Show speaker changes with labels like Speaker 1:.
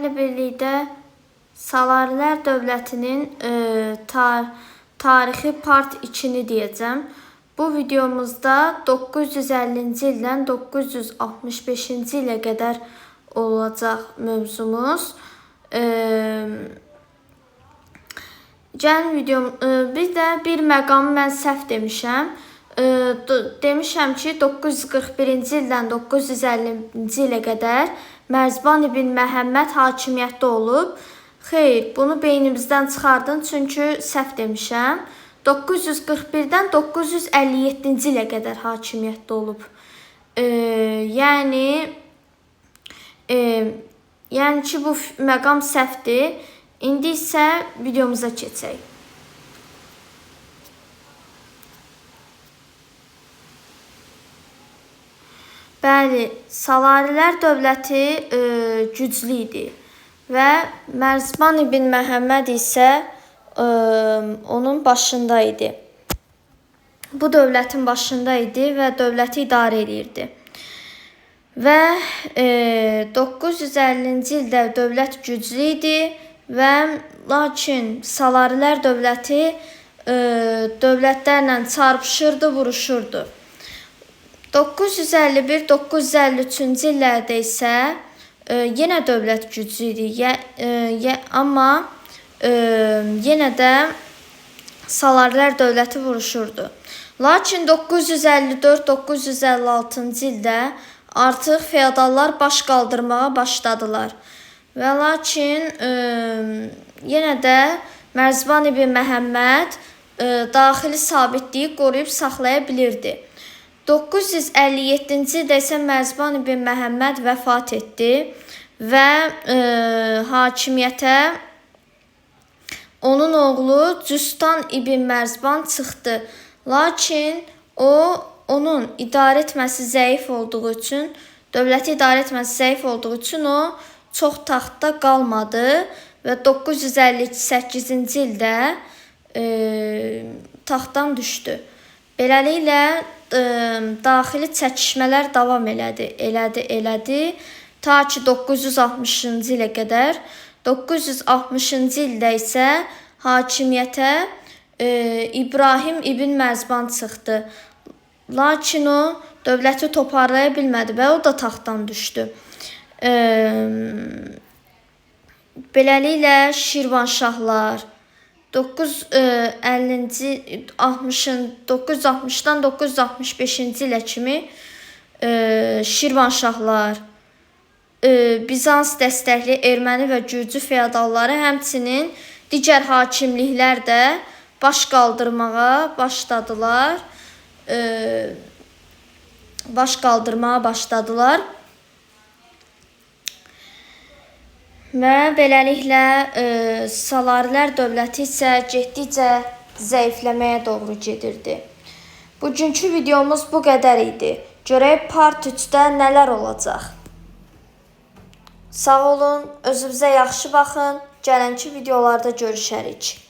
Speaker 1: Birlikdə Salarilər dövlətinin tarixi part 2-ni deyəcəm. Bu videomuzda 950-ci ildən 965-ci ilə qədər olacaq mövzumuz. Gəlin bir də bir məqamı mən səhv demişəm. Demişəm ki 941-ci ildən 950-ci ilə qədər Mərzban ibn Məhəmməd hakimiyyətdə olub. Xeyr, bunu beynimizdən çıxardın, çünki səhv demişəm. 941-dən 957-ci ilə qədər hakimiyyətdə olub. Yəni ki, bu məqam səhvdir. İndi isə videomuza keçək. Bəli, Salarilər dövləti güclü idi və Mərzban ibn Məhəmməd isə onun başında idi. Bu dövlətin başında idi və dövləti idarə edirdi. Və 950-ci ildə dövlət güclü idi və lakin Salarilər dövləti dövlətlərlə çarpışırdı, vuruşurdu. 951-953-cü illərdə isə yenə dövlət güclü idi, amma yenə də Salarilər dövləti vuruşurdu. Lakin 954-956-cı ildə artıq feodallar baş qaldırmağa başladılar. Və lakin yenə də Mərzban ibn Məhəmməd daxili sabitliyi qoruyub saxlaya bilirdi. 957-ci ildə isə Mərzban ibn Məhəmməd vəfat etdi və hakimiyyətə onun oğlu Cüstan ibn Mərzban çıxdı. Lakin onun idarə etməsi zəif olduğu üçün, dövləti idarə etməsi zəif olduğu üçün o çox taxtda qalmadı və 958-ci ildə taxtdan düşdü. Beləliklə daxili çəkişmələr davam elədi ta ki 960-cı ilə qədər. 960-cı ildə isə hakimiyyətə İbrahim ibn Mərzban çıxdı. Lakin o dövləti toparlaya bilmədi və o da taxtdan düşdü. Beləliklə Şirvanşahlar 960-dan 965-ci ilə kimi Şirvanşahlar, Bizans dəstəkli erməni və gürcü feodalları, həmçinin digər hakimliklər də baş qaldırmağa başladılar. Və beləliklə Salarilər dövləti isə getdikcə zəifləməyə doğru gedirdi. Bugünkü videomuz bu qədər idi. Görək part 3-də nələr olacaq. Sağ olun, özünüzə yaxşı baxın. Gələnki videolarda görüşərik.